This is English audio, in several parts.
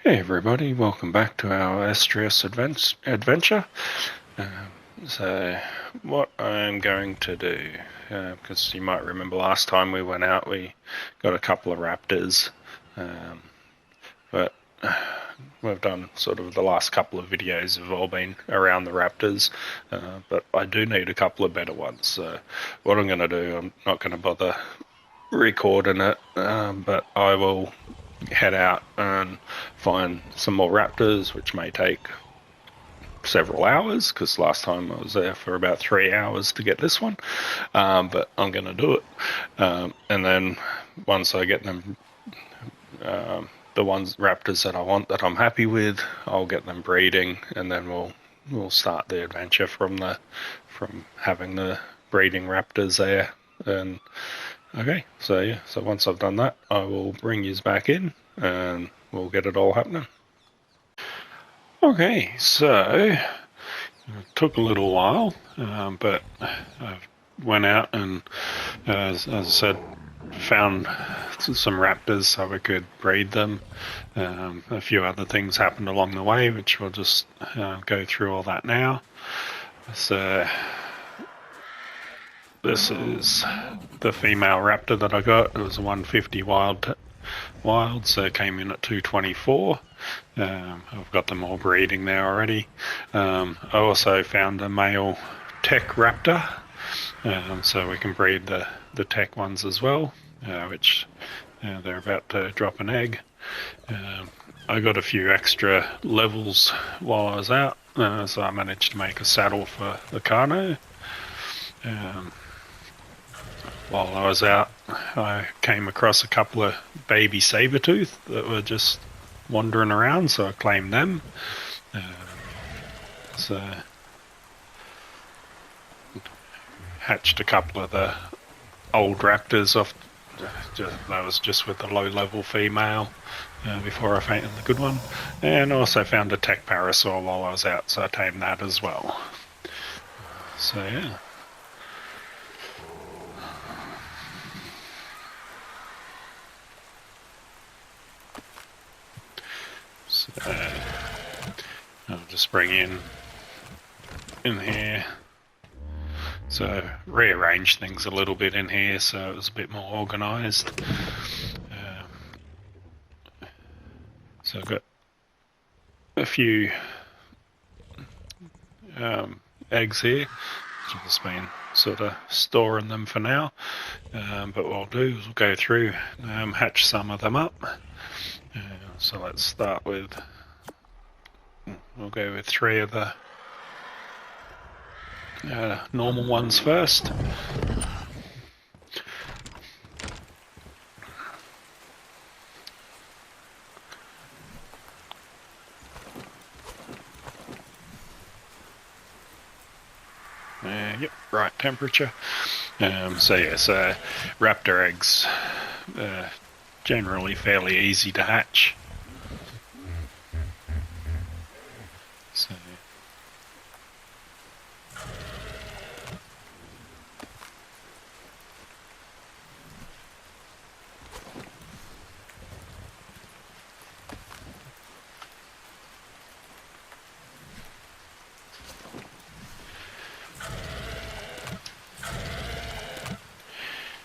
Hey everybody, welcome back to our Astraeos adventure. So what I'm going to do, because you might remember last time we went out we got a couple of raptors, but we've done sort of the last couple of videos have all been around the raptors, but I do need a couple of better ones. So what I'm going to do, I'm not going to bother recording it, but I will head out and find some more raptors, which may take several hours, because last time I was there for about 3 hours to get this one, but I'm going to do it, and then once I get them, the ones raptors that I want, that I'm happy with, I'll get them breeding, and then we'll start the adventure from having the breeding raptors there. And okay, so once I've done that, I will bring yous back in and we'll get it all happening. Okay, so it took a little while, but I went out and, as I said, found some raptors so we could breed them. A few other things happened along the way, which we'll just go through all that now. So this is the female raptor that I got. It was a 150 wild, so it came in at 224. I've got them all breeding there already. I also found a male tech raptor, so we can breed the tech ones as well, which they're about to drop an egg. I got a few extra levels while I was out, so I managed to make a saddle for the Kano. While I was out, I came across a couple of baby saber-tooth that were just wandering around, so I claimed them. So hatched a couple of the old raptors off. That was just with the low-level female before I found the good one, and also found a tech parasaur while I was out, so I tamed that as well. So yeah. So I'll just bring in here. So rearrange things a little bit in here so it was a bit more organised. So I've got a few eggs here. I've just been sort of storing them for now. But what I'll do is we'll go through, hatch some of them up. So let's start with, we'll go with 3 of the normal ones first. Yep, right temperature. So raptor eggs generally fairly easy to hatch. So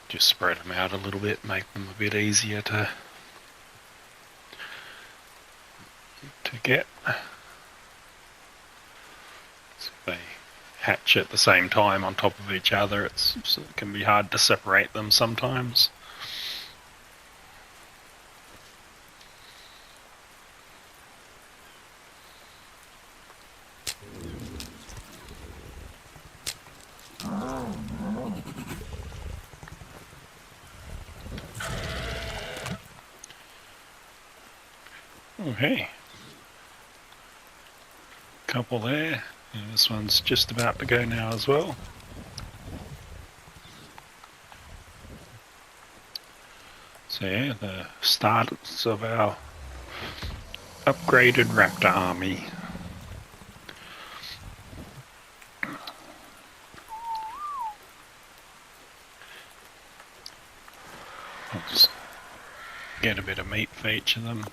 just spread them out a little bit, make them a bit easier to get. So they hatch at the same time on top of each other. It can be hard to separate them sometimes. Okay, couple there. And this one's just about to go now as well. So yeah, the start of our upgraded raptor army. I'll just get a bit of meat for each of them.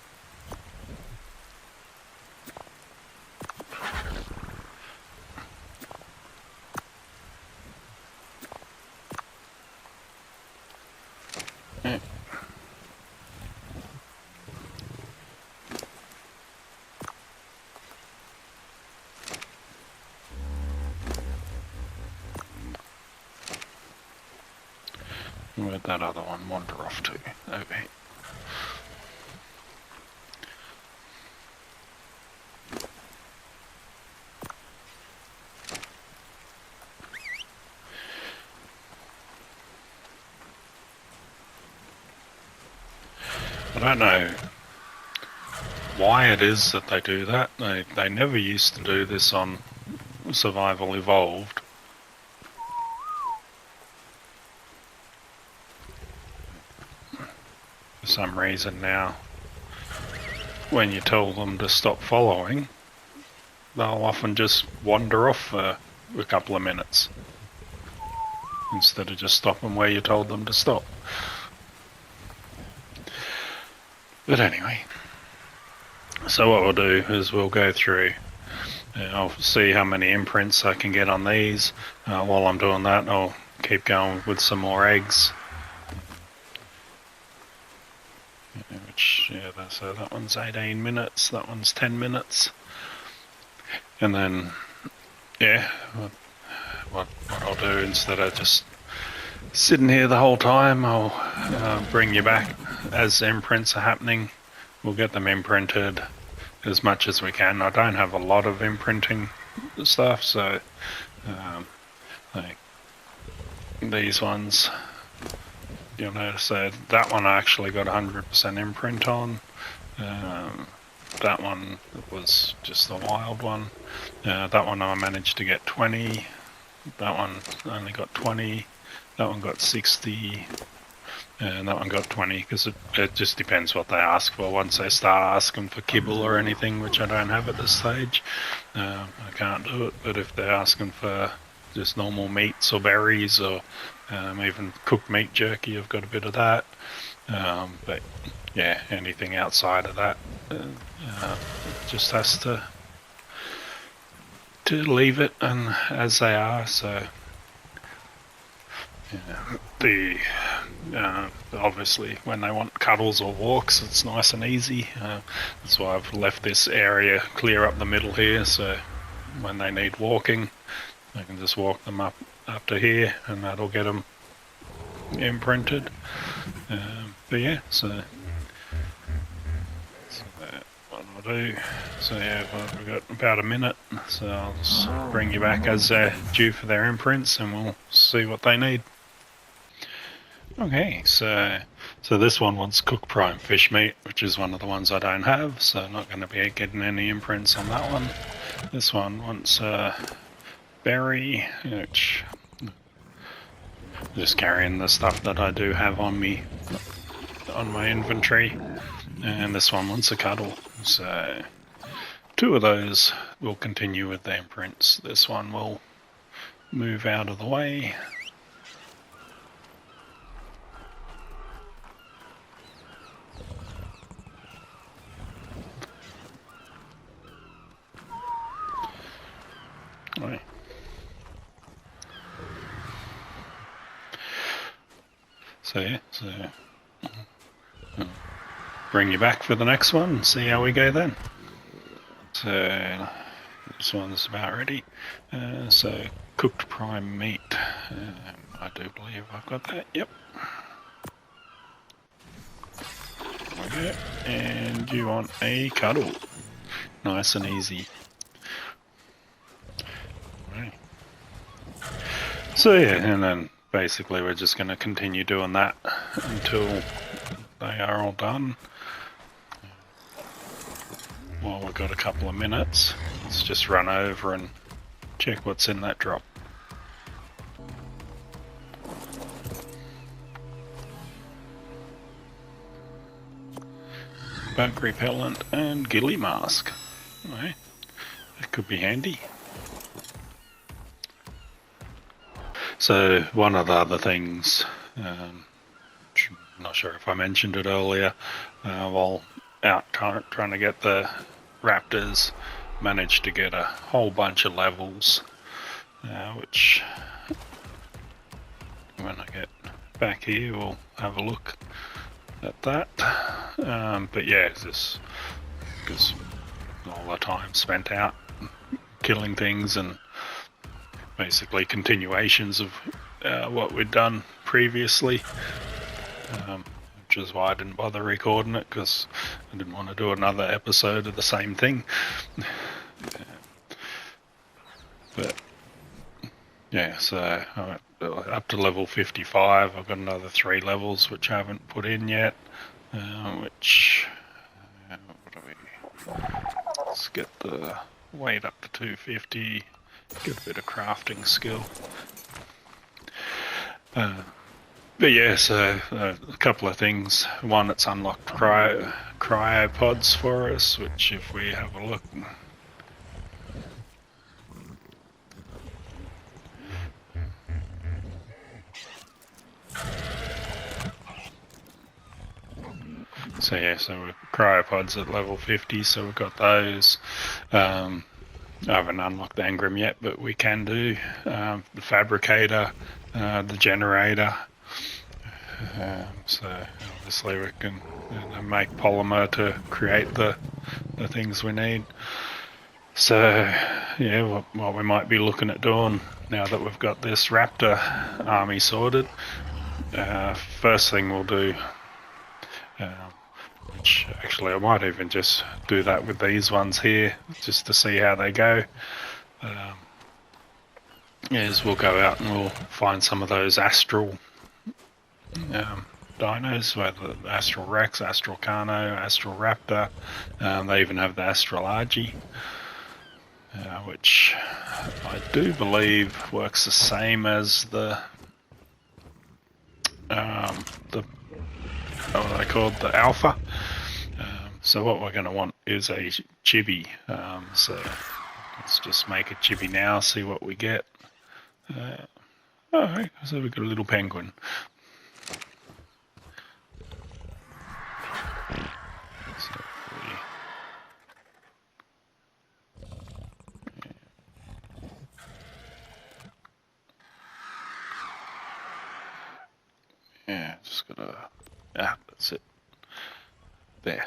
Where'd that other one wander off to? Over here. I don't know why it is that they do that. They never used to do this on Survival Evolved. For some reason now, when you tell them to stop following, they'll often just wander off for a couple of minutes instead of just stopping where you told them to stop. But anyway, so what we'll do is we'll go through. I'll see how many imprints I can get on these. While I'm doing that, I'll keep going with some more eggs. Which, yeah, so that one's 18 minutes, that one's 10 minutes. And then, yeah, what I'll do, instead of just sitting here the whole time, I'll bring you back as imprints are happening. We'll get them imprinted as much as we can. I don't have a lot of imprinting stuff, so like these ones, you'll notice that one I actually got 100% imprint on. That one was just a wild one. That one I managed to get 20. That one only got 20. That one got 60. And that one got 20, because it just depends what they ask for. Once they start asking for kibble or anything, which I don't have at this stage, I can't do it. But if they're asking for just normal meats or berries or even cooked meat jerky, I've got a bit of that. But yeah, anything outside of that, just has to leave it and as they are. So yeah, obviously when they want cuddles or walks, it's nice and easy. That's why I've left this area clear up the middle here, so when they need walking, I can just walk them up to here and that'll get them imprinted. But yeah, so what I'll do, so yeah, we've got about a minute, so I'll just bring you back as they're due for their imprints and we'll see what they need. Okay, so this one wants cooked prime fish meat, which is one of the ones I don't have, so I'm not going to be getting any imprints on that one. This one wants berry, which just carrying the stuff that I do have on me, on my inventory. And this one wants a cuddle, so two of those will continue with the imprints. This one will move out of the way. Right. So yeah, bring you back for the next one and see how we go then. So this one's about ready. So cooked prime meat. I do believe I've got that. Yep. There we go. And you want a cuddle. Nice and easy. Right. So yeah, and then basically we're just going to continue doing that until they are all done. Well, we've got a couple of minutes. Let's just run over and check what's in that drop. Bug repellent and ghillie mask. Okay. That could be handy. So one of the other things, I'm not sure if I mentioned it earlier, while out trying to get the Raptors, managed to get a whole bunch of levels, which when I get back here, we'll have a look at that. But yeah, just because all the time spent out killing things and basically continuations of what we'd done previously, which is why I didn't bother recording it, because I didn't want to do another episode of the same thing. But yeah, so I'm up to level 55. I've got another 3 levels which I haven't put in yet, which let's get the weight up to 250, get a bit of crafting skill. But yeah, so a couple of things. One, it's unlocked cryopods for us, which if we have a look. So yeah, so we're cryopods at level 50, so we've got those. I haven't unlocked the engram yet, but we can do the fabricator, the generator. So obviously we can make polymer to create the things we need. So yeah, what we might be looking at doing now that we've got this Raptor army sorted, first thing we'll do, which actually I might even just do that with these ones here, just to see how they go, is we'll go out and we'll find some of those astral dinos, whether Astral Rex, Astral Carno, Astral Raptor. They even have the Astral Argy, which I do believe works the same as the what are they called, the Alpha. So what we're going to want is a chibi. So let's just make a chibi now, see what we get. Alright, so we've got a little penguin. Yeah, just gotta. That's it. There.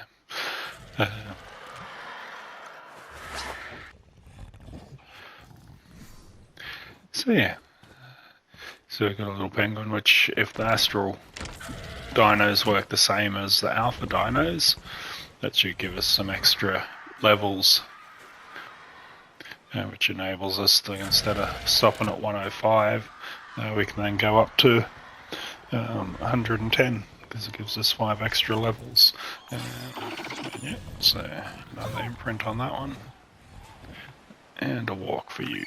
So yeah. So we've got a little penguin, which if the astral dinos work the same as the alpha dinos, that should give us some extra levels, which enables us to, instead of stopping at 105, we can then go up to 110, because it gives us 5 extra levels. Yeah, so another imprint on that one, and a walk for you.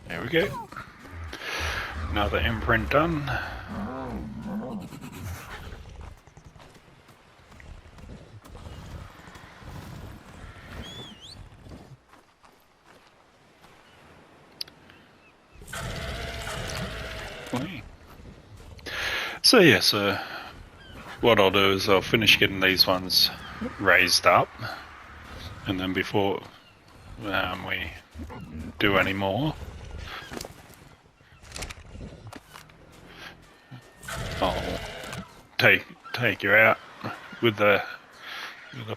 There we go. Another imprint done. So yeah, so what I'll do is I'll finish getting these ones raised up, and then before we do any more, I'll take you out with a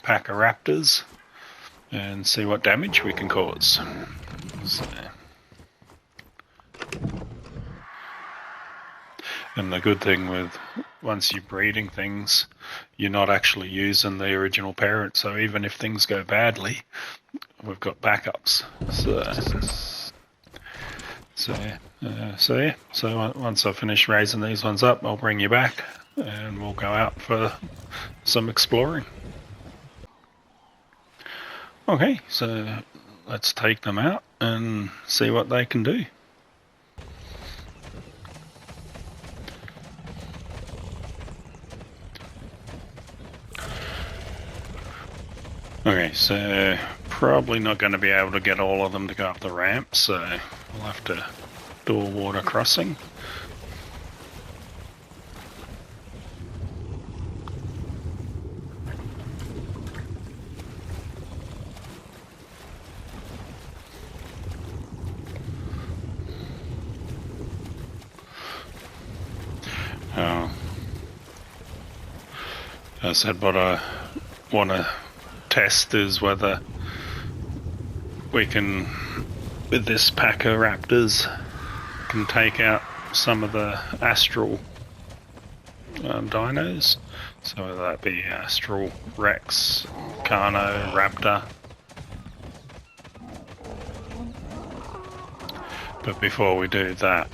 pack of raptors and see what damage we can cause. So, and the good thing with once you're breeding things, you're not actually using the original parent, so even if things go badly, we've got backups. So once I finish raising these ones up, I'll bring you back and we'll go out for some exploring. Okay, so let's take them out and see what they can do. Okay, so probably not going to be able to get all of them to go up the ramp, so we'll have to do a water crossing. As I said, what I want to test is whether we can, with this pack of raptors, can take out some of the astral dinos. So whether that be Astral, Rex, Carno, Raptor. But before we do that,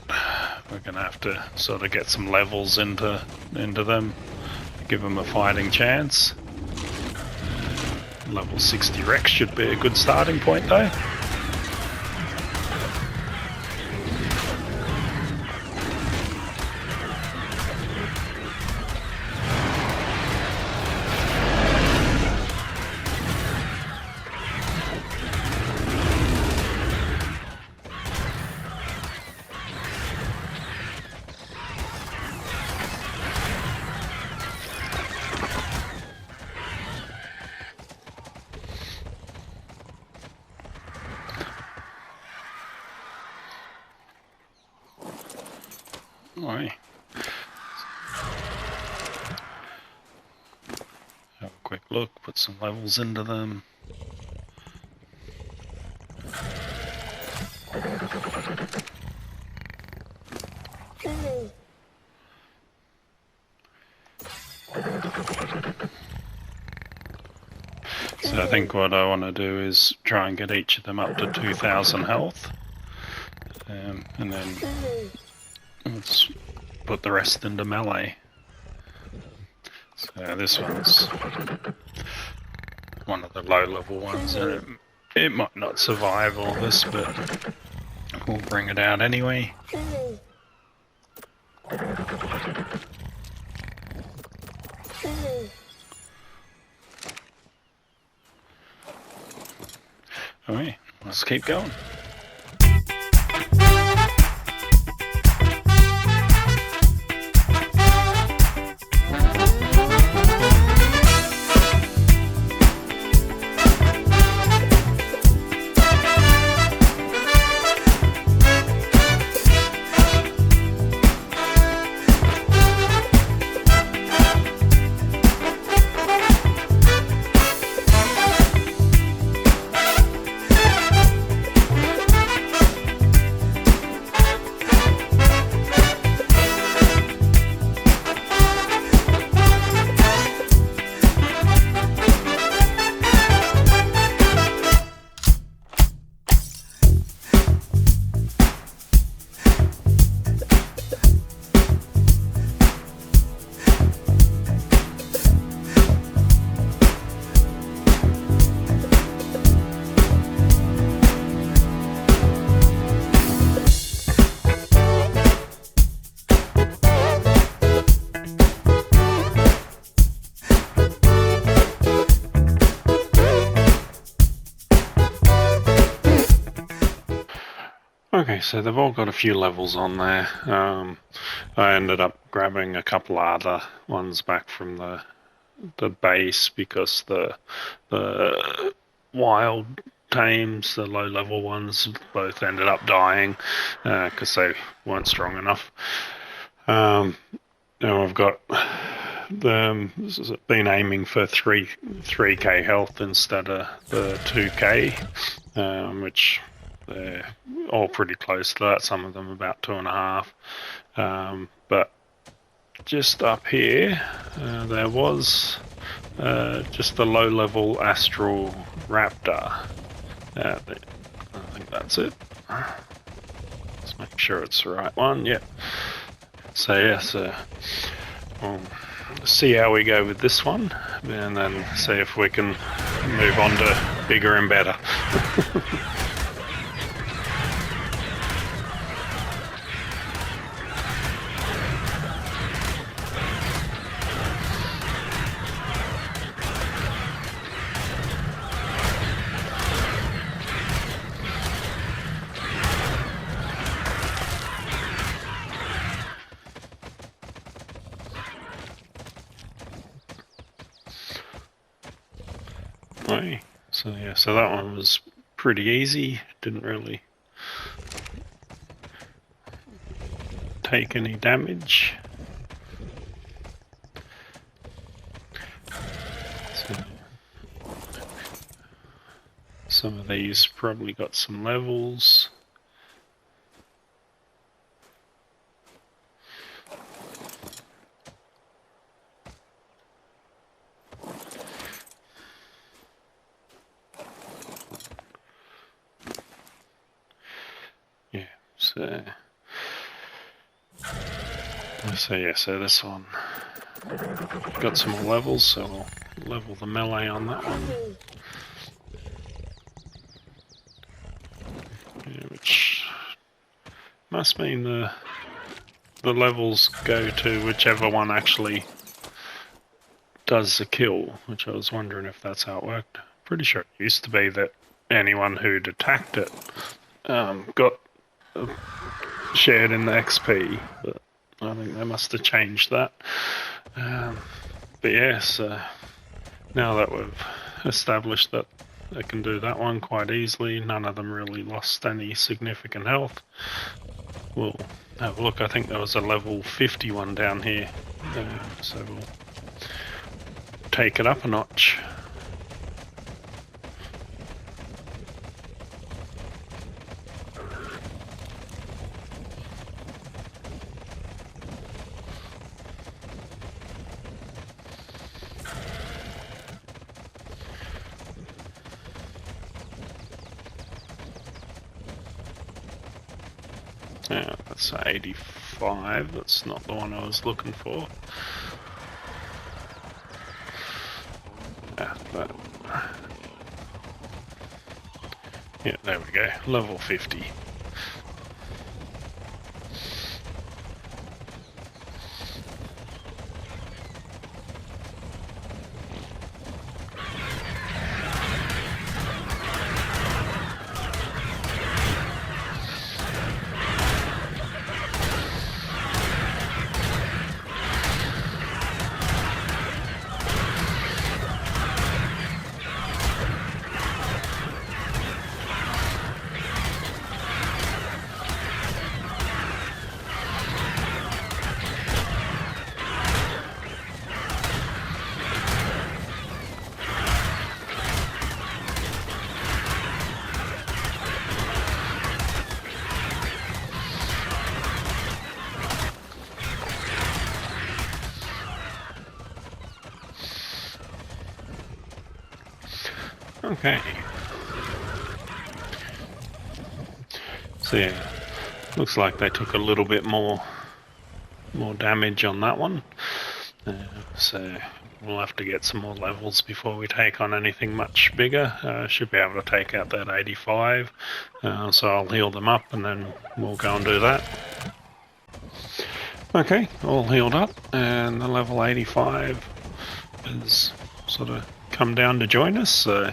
we're going to have to sort of get some levels into them, give them a fighting chance. Level 60 Rex should be a good starting point though. Right. Have a quick look, put some levels into them. So I think what I want to do is try and get each of them up to 2,000 health. And then let's put the rest into melee. So this one's one of the low level ones, and it might not survive all this, but we'll bring it out anyway. Alright, let's keep going. Okay, so they've all got a few levels on there. I ended up grabbing a couple other ones back from the base because the wild tames, the low level ones, both ended up dying because they weren't strong enough. Now I've got been aiming for 3k health instead of the 2k, which they're all pretty close to that. Some of them about 2.5. But just up here, there was just a low-level Astral Raptor. I think that's it. Let's make sure it's the right one. Yep. So yes, we'll see how we go with this one, and then see if we can move on to bigger and better. So yeah, so that one was pretty easy. Didn't really take any damage. Some of these probably got some levels. Yeah, so yeah, so this one got some more levels, so we'll level the melee on that one. Yeah, which must mean the levels go to whichever one actually does the kill, which I was wondering if that's how it worked. Pretty sure it used to be that anyone who'd attacked it got shared in the XP, but I think they must have changed that. But yes, now that we've established that they can do that one quite easily, none of them really lost any significant health. We'll have a look. I think there was a level 50 one down here, so we'll take it up a notch. Yeah, that's 85, that's not the one I was looking for. Yeah, there we go, level 50. Okay. So yeah, looks like they took a little bit more damage on that one. So we'll have to get some more levels before we take on anything much bigger. Should be able to take out that 85. So I'll heal them up and then we'll go and do that. Okay, all healed up, and the level 85 has sort of come down to join us, so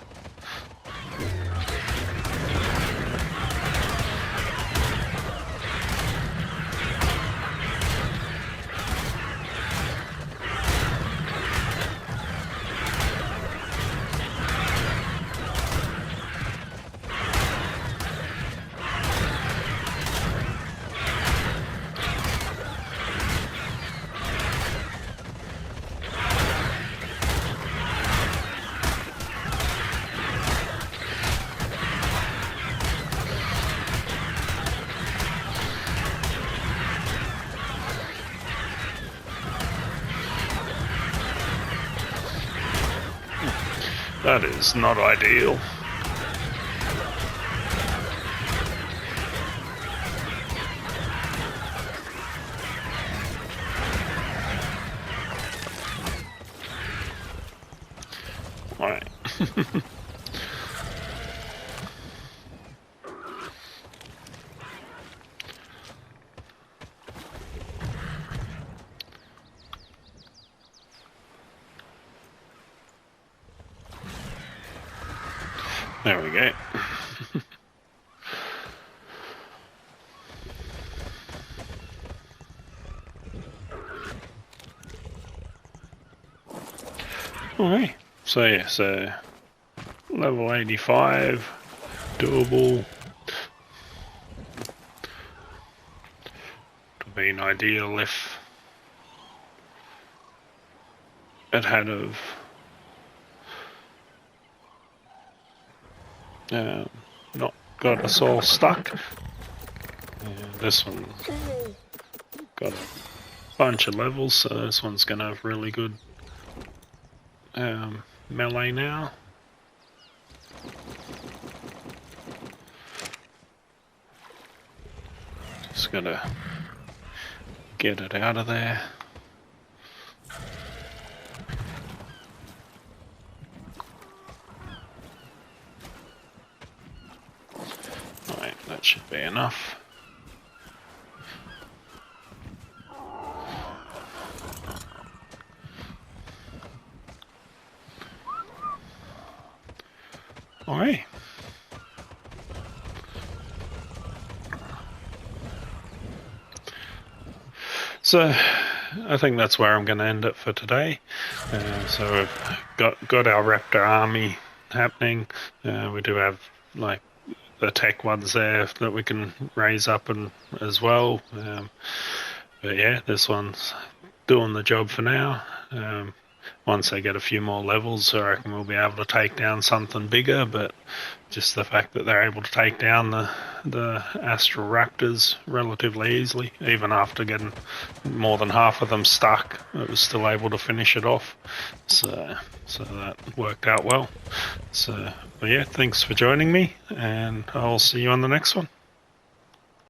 that is not ideal. Alright. There we go. Okay, so yeah, so level 85, doable. Would have been ideal if it had of not got us all stuck. This one got a bunch of levels, so this one's going to have really good melee now. Just got to get it out of there. Right, that should be enough. Alright. So I think that's where I'm going to end it for today. So we've got our Raptor army happening. We do have like the tech ones there that we can raise up and as well. But yeah, this one's doing the job for now. Once they get a few more levels, I reckon we'll be able to take down something bigger, but just the fact that they're able to take down the Astral Raptors relatively easily, even after getting more than half of them stuck, it was still able to finish it off. So that worked out well. So, but yeah, thanks for joining me, and I'll see you on the next one.